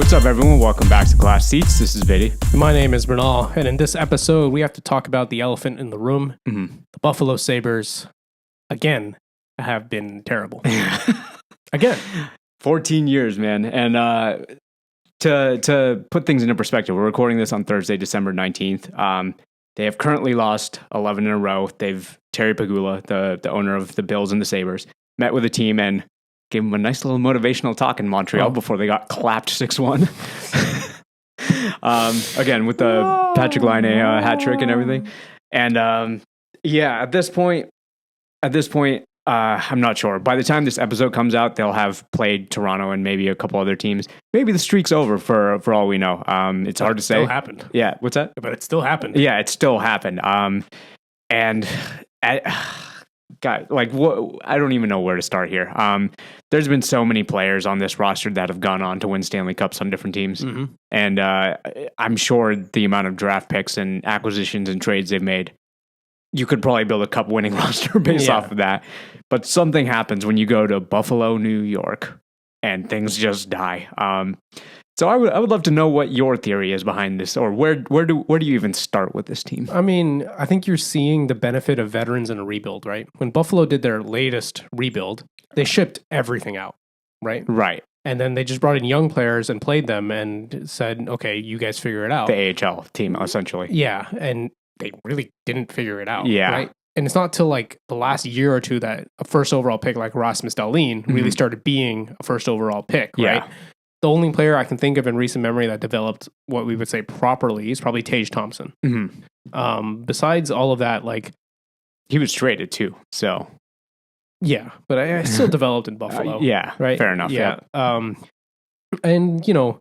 What's up, everyone? Welcome back to Class Seats. This is Viddy. My name is Mrinal, and in this episode, we have to talk about the elephant in the room. The Buffalo Sabres, again, have been terrible. Again. 14 years, man. And to put things into perspective, we're recording this on Thursday, December 19th. They have currently lost 11 in a row. Terry Pegula, the owner of the Bills and the Sabres, met with the team and gave them a nice little motivational talk in Montreal before they got clapped 6-1. Again, with the Patrick Laine hat trick and everything. And at this point, I'm not sure. By the time this episode comes out, they'll have played Toronto and maybe a couple other teams. Maybe the streak's over for all we know. It's hard to say. It still happened. Yeah, what's that? But it still happened. Yeah, it still happened. God, I don't even know where to start here. There's been so many players on this roster that have gone on to win Stanley Cups on different teams. And I'm sure the amount of draft picks and acquisitions and trades they've made, you could probably build a cup winning roster based off of that. But something happens when you go to Buffalo, New York, and things just die. So I would love to know what your theory is behind this, or where do you even start with this team? I mean, I think you're seeing the benefit of veterans in a rebuild, right? When Buffalo did their latest rebuild, they shipped everything out, right? Right. And then they just brought in young players and played them and said, okay, you guys figure it out. The AHL team, essentially. Yeah, and they really didn't figure it out, Yeah. right? And it's not till like the last year or two that a first overall pick like Rasmus Dahlin really started being a first overall pick, right? Yeah. The only player I can think of in recent memory that developed what we would say properly is probably Tage Thompson. Besides all of that, like... He was traded too, so... Yeah, but I still developed in Buffalo. Yeah, right? Fair enough. Yeah. And, you know,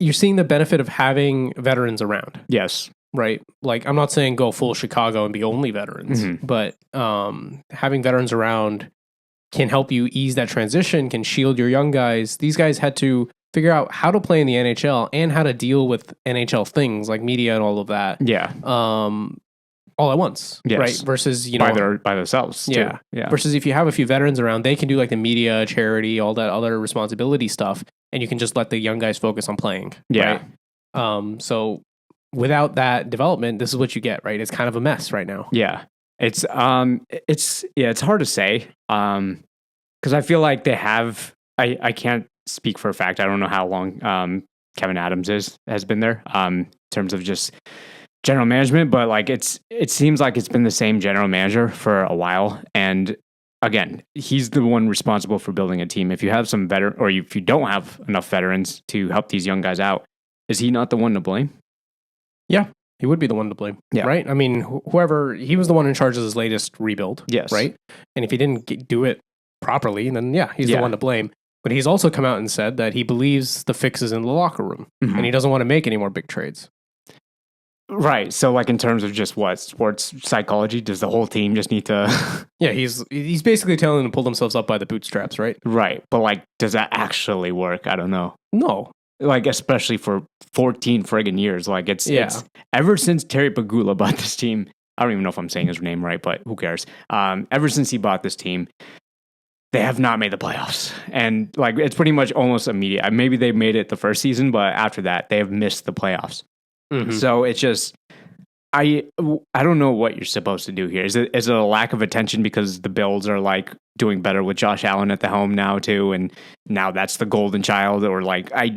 you're seeing the benefit of having veterans around. Yes. Right? Like, I'm not saying go full Chicago and be only veterans, but having veterans around can help you ease that transition, can shield your young guys. These guys had to figure out how to play in the NHL and how to deal with NHL things like media and all of that. Yeah. All at once. Yes. Right? Versus, you know... By themselves, too. Yeah. Yeah. Versus if you have a few veterans around, they can do like the media, charity, all that other responsibility stuff, and you can just let the young guys focus on playing. Yeah. Right? So without that development, this is what you get, right? It's kind of a mess right now. Yeah. It's hard to say. Because I feel like they have, I can't speak for a fact. I don't know how long Kevin Adams has been there in terms of just general management, but like it seems like it's been the same general manager for a while. And again, he's the one responsible for building a team. If you have some or if you don't have enough veterans to help these young guys out, is he not the one to blame? Yeah, he would be the one to blame. Yeah. Right? I mean, he was the one in charge of his latest rebuild. Yes. Right? And if he didn't do it properly, then he's the one to blame. But he's also come out and said that he believes the fix is in the locker room and he doesn't want to make any more big trades. Right. So like in terms of just what sports psychology, does the whole team just need to... Yeah, he's basically telling them to pull themselves up by the bootstraps, right? Right. But like, does that actually work? I don't know. No. Like, especially for 14 friggin' years. Like it's ever since Terry Pegula bought this team, I don't even know if I'm saying his name right, but who cares? Ever since he bought this team, they have not made the playoffs. And like, it's pretty much almost immediate. Maybe they made it the first season, but after that, they have missed the playoffs. So it's just, I don't know what you're supposed to do here. Is it a lack of attention because the Bills are like doing better with Josh Allen at the helm now too, and now that's the golden child? Or like, I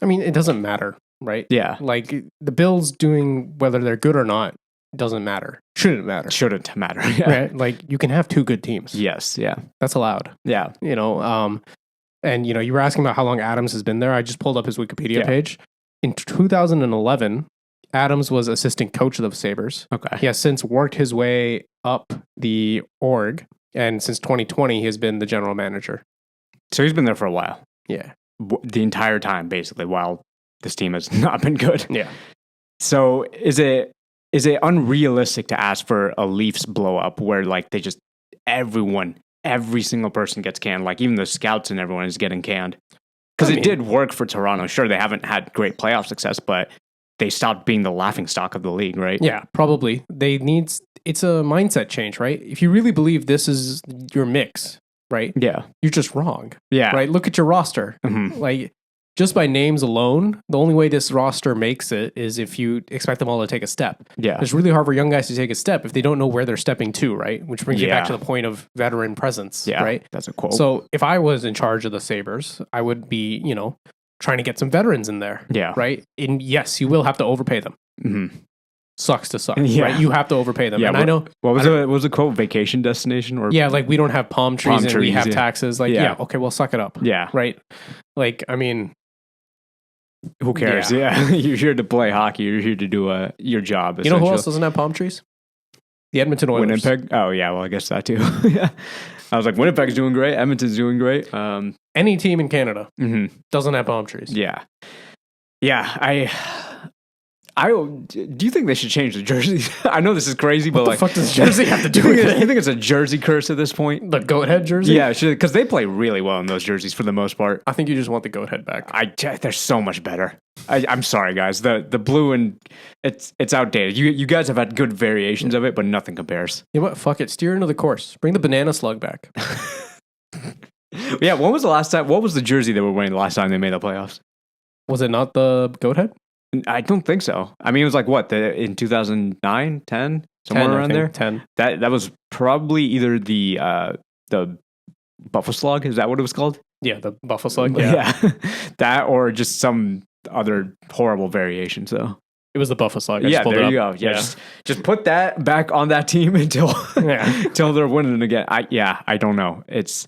mean, it doesn't matter, right? Yeah. Like the Bills doing whether they're good or not doesn't matter. Shouldn't matter. Yeah. Right? Like you can have two good teams. Yes. Yeah. That's allowed. Yeah. You know, and you know, you were asking about how long Adams has been there. I just pulled up his Wikipedia page. In 2011, Adams was assistant coach of the Sabres. Okay. He has since worked his way up the org, and since 2020, he has been the general manager. So he's been there for a while. Yeah. The entire time, basically, while this team has not been good. Yeah. So is it unrealistic to ask for a Leafs blow up where like they just every single person gets canned, like even the scouts and everyone is getting canned? Because it did work for Toronto. Sure, they haven't had great playoff success, but they stopped being the laughingstock of the league, right? Yeah, probably. It's a mindset change, right? If you really believe this is your mix, right? Yeah. You're just wrong. Yeah. Right? Look at your roster. Mm-hmm. Like, just by names alone, the only way this roster makes it is if you expect them all to take a step. Yeah. It's really hard for young guys to take a step if they don't know where they're stepping to, right? Which brings you back Yeah. to the point of veteran presence, Yeah, right? that's a quote. So if I was in charge of the Sabres, I would be, trying to get some veterans in there, Yeah. right? And yes, you will have to overpay them. Mm-hmm. Sucks to suck, Yeah. right? You have to overpay them. Yeah, and I know... What was the quote? Vacation destination? Or Yeah, like we don't have palm trees and we have yeah. taxes. Like, yeah, okay, well, suck it up. Yeah. Right? Like, I mean... Who cares? Yeah. You're here to play hockey. You're here to do your job. You know who else doesn't have palm trees? The Edmonton Oilers. Winnipeg? Oh, yeah. Well, I guess that too. Yeah. I was like, Winnipeg's doing great. Edmonton's doing great. Any team in Canada mm-hmm. doesn't have palm trees. Yeah. Yeah. Do you think they should change the jerseys? I know this is crazy, but what the fuck does jersey have to do with it? You think it's a jersey curse at this point? The goat head jersey? Yeah, because they play really well in those jerseys for the most part. I think you just want the goat head back. They're so much better. I'm sorry, guys. The blue and it's outdated. You guys have had good variations of it, but nothing compares. You know what? Fuck it. Steer into the course. Bring the banana slug back. Yeah, when was the last time? What was the jersey they were wearing the last time they made the playoffs? Was it not the goat head? I don't think so. I mean, it was like what in 2009, 10, somewhere around there. 10. That was probably either the Buffalo Slug. Is that what it was called? Yeah, the Buffalo Slug. Yeah. That or just some other horrible variation. So it was the Buffalo Slug. Yeah, there you go. Yeah, just put that back on that team until until they're winning again. I don't know. It's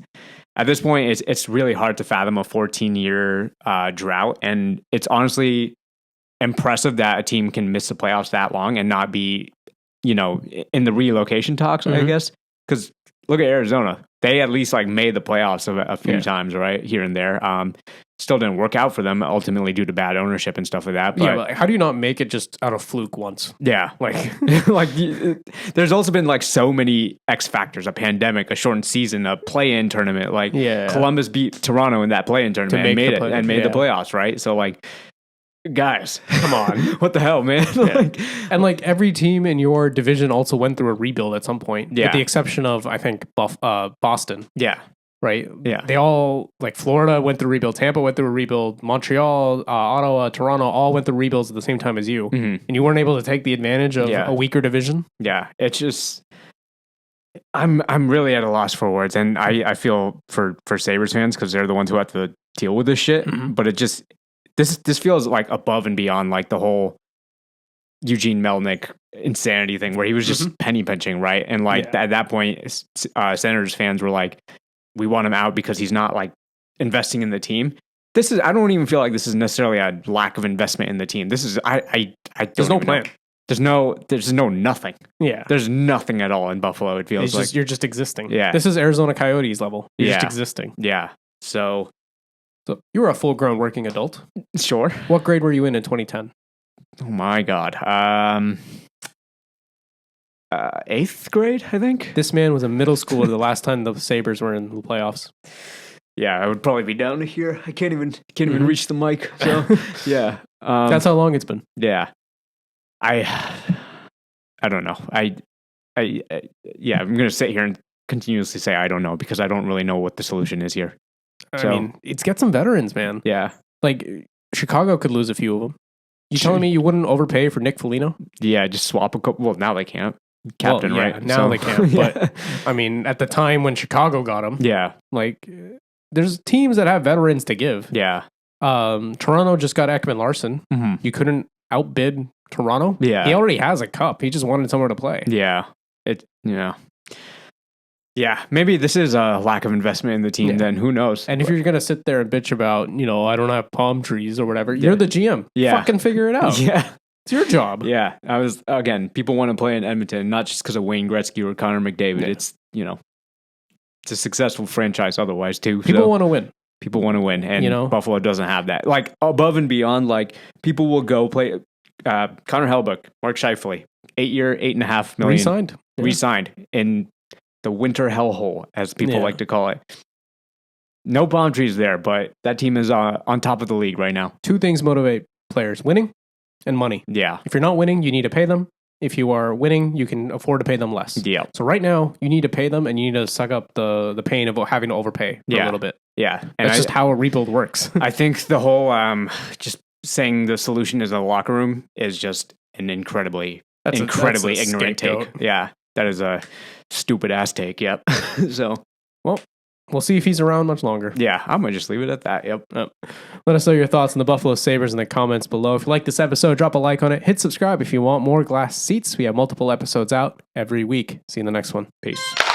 at this point it's really hard to fathom a 14-year drought, and it's honestly impressive that a team can miss the playoffs that long and not be, in the relocation talks, I guess. Because look at Arizona. They at least made the playoffs a few times, right? Here and there. Still didn't work out for them ultimately due to bad ownership and stuff like that. But how do you not make it just out of fluke once? Yeah. There's also been so many X factors, a pandemic, a shortened season, a play-in tournament. Columbus beat Toronto in that play-in tournament and made the playoffs, right? So guys, come on. What the hell, man? And every team in your division also went through a rebuild at some point. Yeah. With the exception of, I think, Boston. Yeah. Right? Yeah. They all, Florida went through a rebuild. Tampa went through a rebuild. Montreal, Ottawa, Toronto all went through rebuilds at the same time as you. Mm-hmm. And you weren't able to take the advantage of a weaker division. Yeah. It's just... I'm really at a loss for words. And I feel for Sabres fans because they're the ones who have to deal with this shit. Mm-hmm. But it just... This feels above and beyond the whole Eugene Melnick insanity thing where he was just penny pinching, right? And at that point, Senators fans were like, we want him out because he's not investing in the team. I don't even feel like this is necessarily a lack of investment in the team. This is I don't There's no plan. Know. There's no nothing. Yeah. There's nothing at all in Buffalo. It feels like you're just existing. Yeah. This is Arizona Coyotes level. You're just existing. Yeah. So you were a full-grown working adult. Sure. What grade were you in 2010? Oh my God. 8th grade, I think. This man was a middle schooler the last time the Sabres were in the playoffs. Yeah, I would probably be down to here. I can't even reach the mic. So yeah. That's how long it's been. Yeah. I don't know. I'm gonna sit here and continuously say I don't know because I don't really know what the solution is here. I mean, it's get some veterans, man. Yeah. Chicago could lose a few of them. You telling me you wouldn't overpay for Nick Foligno? Yeah, just swap a couple. Well, now they can't. Captain, right? Now they can't. But I mean, at the time when Chicago got him, there's teams that have veterans to give. Yeah. Toronto just got Ekman Larson. Mm-hmm. You couldn't outbid Toronto. Yeah. He already has a cup. He just wanted somewhere to play. Yeah. Yeah, maybe this is a lack of investment in the team, then who knows? And if you're going to sit there and bitch about, I don't have palm trees or whatever, you're the GM. Yeah. Fucking figure it out. Yeah. It's your job. Yeah. People want to play in Edmonton, not just because of Wayne Gretzky or Connor McDavid. Yeah. It's a successful franchise otherwise, too. People want to win. People want to win, and Buffalo doesn't have that. Above and beyond, people will go play Connor Hellebuyck, Mark Scheifele, 8-year, $8.5 million. Re-signed in the winter hellhole, as people like to call it. No palm trees there, but that team is on top of the league right now. Two things motivate players: winning and money. Yeah. If you're not winning, you need to pay them. If you are winning, you can afford to pay them less. Yeah. So right now, you need to pay them, and you need to suck up the pain of having to overpay for a little bit. Yeah. And that's just how a rebuild works. I think the whole just saying the solution is a locker room is just an incredibly ignorant take. Yeah. That is a stupid ass take. Yep. So, well, we'll see if he's around much longer. Yeah, I'm going to just leave it at that. Yep. Let us know your thoughts on the Buffalo Sabres in the comments below. If you like this episode, drop a like on it. Hit subscribe if you want more Glass Seats. We have multiple episodes out every week. See you in the next one. Peace.